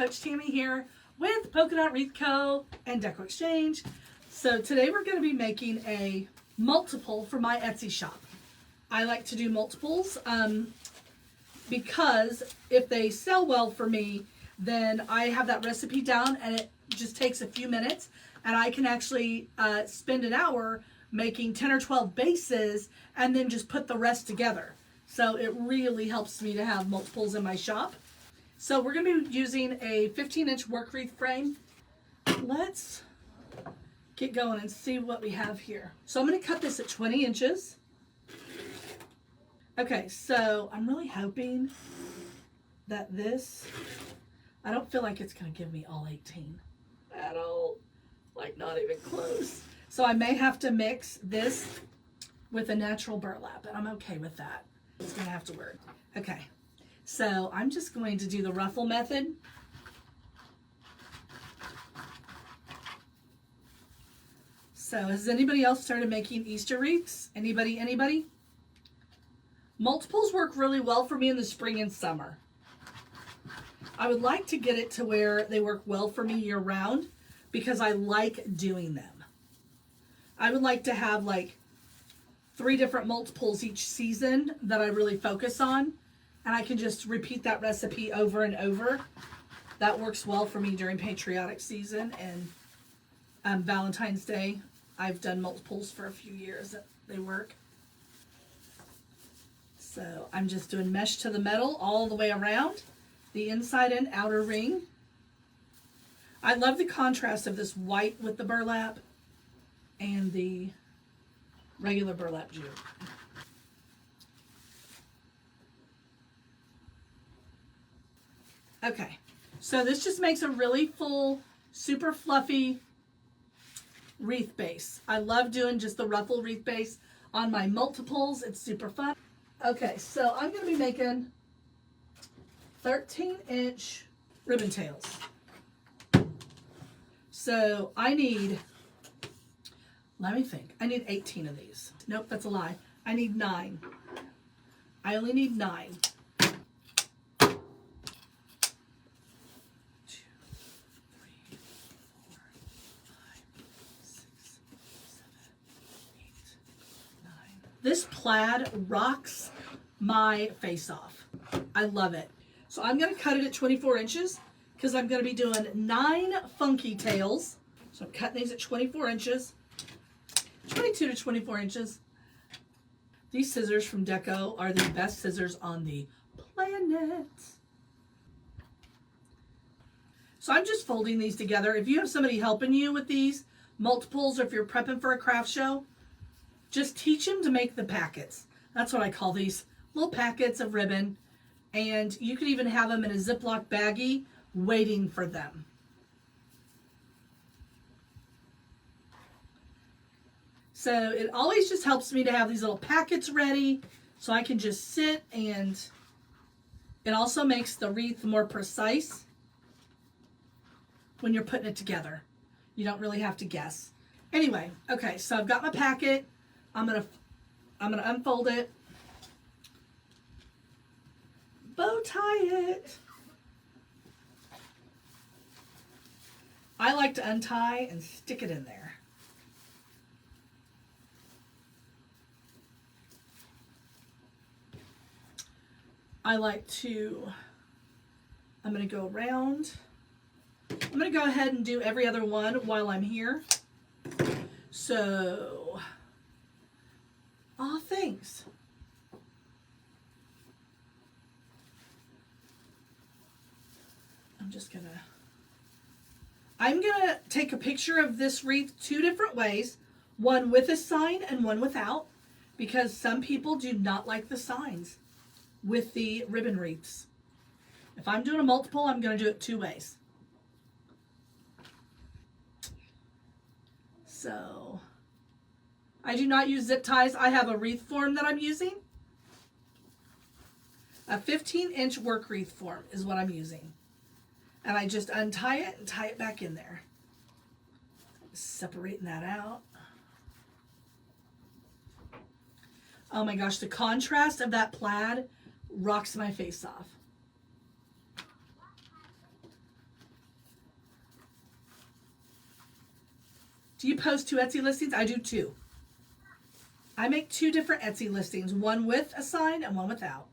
Coach Tammy here with Polka Dot Wreath Co. and Decor Exchange. So today we're going to be making a multiple for my Etsy shop. I like to do multiples because if they sell well for me, then I have that recipe down and it just takes a few minutes and I can actually spend an hour making 10 or 12 bases and then just put the rest together. So it really helps me to have multiples in my shop. So we're going to be using a 15-inch work wreath frame. Let's get going and see what we have here. So I'm going to cut this at 20 inches. Okay, so I'm really hoping that this, I don't feel like it's going to give me all 18 at all. Like not even close. So I may have to mix this with a natural burlap, and I'm okay with that. It's going to have to work. Okay. So I'm just going to do the ruffle method. So has anybody else started making Easter wreaths? Anybody? Multiples work really well for me in the spring and summer. I would like to get it to where they work well for me year round because I like doing them. I would like to have like 3 different multiples each season that I really focus on. And I can just repeat that recipe over and over. That works well for me during patriotic season and Valentine's Day. I've done multiples for a few years. They work. So I'm just doing mesh to the metal all the way around, the inside and outer ring. I love the contrast of this white with the burlap and the regular burlap jute. Okay, so this just makes a really full, super fluffy wreath base. I love doing just the ruffle wreath base on my multiples. It's super fun. Okay, so I'm going to be making 13-inch ribbon tails. So I need, let me think, I need 18 of these. Nope, that's a lie. I need 9. I only need 9. This plaid rocks my face off. I love it. So I'm going to cut it at 24 inches because I'm going to be doing 9 funky tails. So I'm cutting these at 24 inches, 22 to 24 inches. These scissors from Deco are the best scissors on the planet. So I'm just folding these together. If you have somebody helping you with these multiples or if you're prepping for a craft show, just teach them to make the packets. That's what I call these, little packets of ribbon. And you could even have them in a Ziploc baggie waiting for them. So it always just helps me to have these little packets ready so I can just sit, and it also makes the wreath more precise when you're putting it together. You don't really have to guess. Anyway, okay, so I've got my packet. I'm gonna unfold it, bow tie it. I like to untie and stick it in there. I'm gonna go around. I'm gonna go ahead and do every other one while I'm here. So, thanks. I'm gonna take a picture of this wreath 2 different ways, one with a sign and one without, because some people do not like the signs with the ribbon wreaths. If I'm doing a multiple, I'm gonna do it 2 ways. So, I do not use zip ties. I have a wreath form that I'm using. A 15-inch work wreath form is what I'm using. And I just untie it and tie it back in there. Separating that out. Oh my gosh, the contrast of that plaid rocks my face off. Do you post 2 Etsy listings? I do 2. I make 2 different Etsy listings, one with a sign and one without.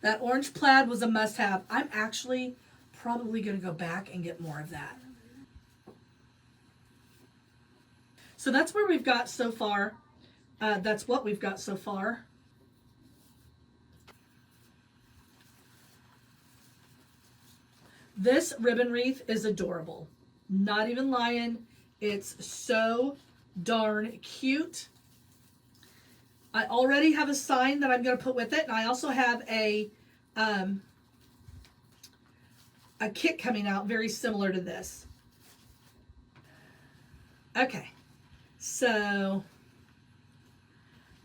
That orange plaid was a must-have. I'm actually probably going to go back and get more of that. So that's where we've got so far. That's what we've got so far. This ribbon wreath is adorable. Not even lying. It's so darn cute. I already have a sign that I'm going to put with it, and I also have a kit coming out very similar to this. Okay, so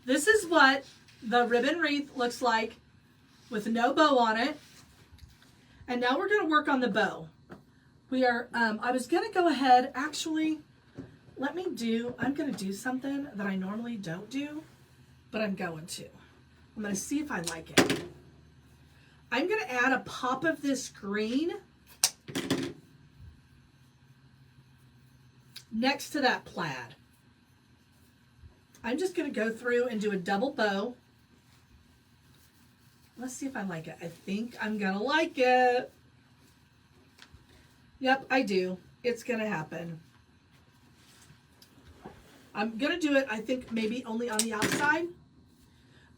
this is what the ribbon wreath looks like with no bow on it. And now we're going to work on the bow. We are, I was going to go ahead, actually, I'm going to do something that I normally don't do, but I'm going to. I'm going to see if I like it. I'm going to add a pop of this green next to that plaid. I'm just going to go through and do a double bow. Let's see if I like it. I think I'm going to like it. Yep, I do. It's going to happen. I'm going to do it, I think, maybe only on the outside.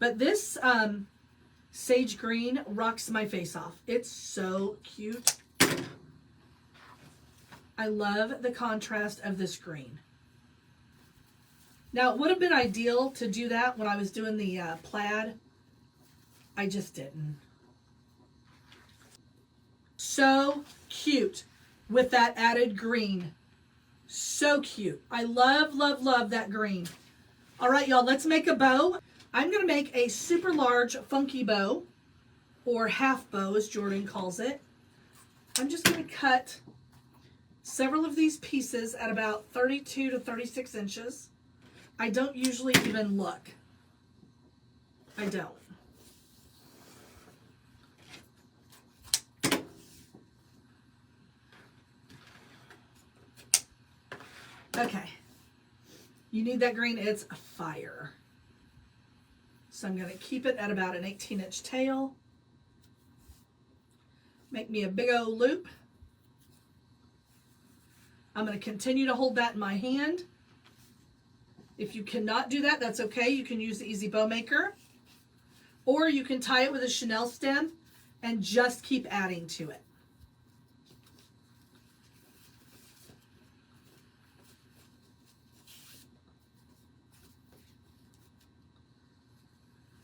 But this sage green rocks my face off. It's so cute. I love the contrast of this green. Now, it would have been ideal to do that when I was doing the plaid. I just didn't. So cute with that added green. So cute. I love, love, love that green. All right, y'all, let's make a bow. I'm going to make a super large funky bow, or half bow as Jordan calls it. I'm just going to cut several of these pieces at about 32 to 36 inches. I don't usually even look. I don't. Okay. You need that green. It's a fire. So I'm going to keep it at about an 18-inch tail. Make me a big old loop. I'm going to continue to hold that in my hand. If you cannot do that, that's okay. You can use the Easy Bow Maker. Or you can tie it with a chenille stem and just keep adding to it.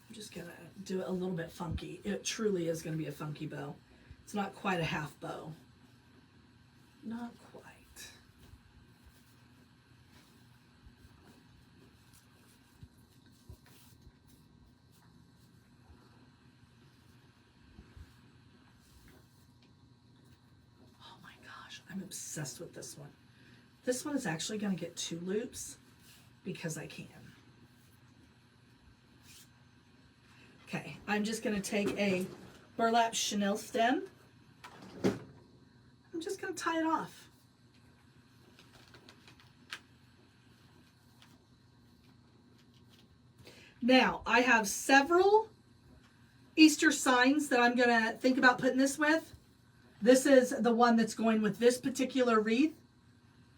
I'm just going to do it a little bit funky. It truly is going to be a funky bow. It's not quite a half bow. Not quite. Oh my gosh, I'm obsessed with this one. This one is actually going to get 2 loops because I can. Okay, I'm just going to take a burlap chenille stem. I'm just going to tie it off. Now, I have several Easter signs that I'm going to think about putting this with. This is the one that's going with this particular wreath.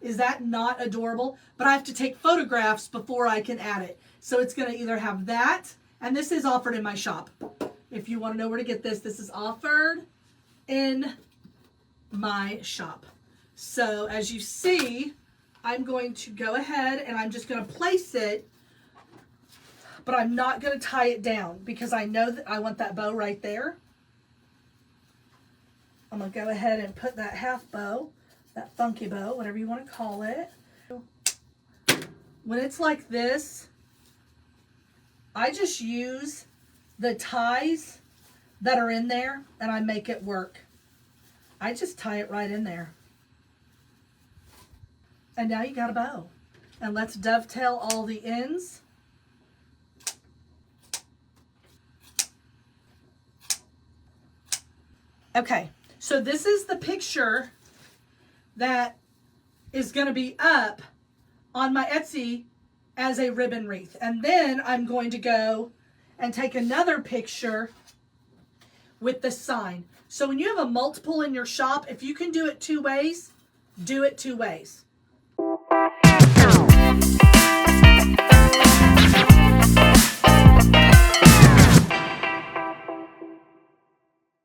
Is that not adorable? But I have to take photographs before I can add it. So it's going to either have that, and this is offered in my shop. If you want to know where to get this, this is offered in my shop. So as you see, I'm going to go ahead and I'm just going to place it, but I'm not going to tie it down because I know that I want that bow right there. I'm going to go ahead and put that half bow, that funky bow, whatever you want to call it. When it's like this, I just use the ties that are in there and I make it work. I just tie it right in there. And now you got a bow. And let's dovetail all the ends. Okay, so this is the picture that is going to be up on my Etsy as a ribbon wreath. And then I'm going to go and take another picture with the sign. So when you have a multiple in your shop, if you can do it 2 ways, do it 2 ways.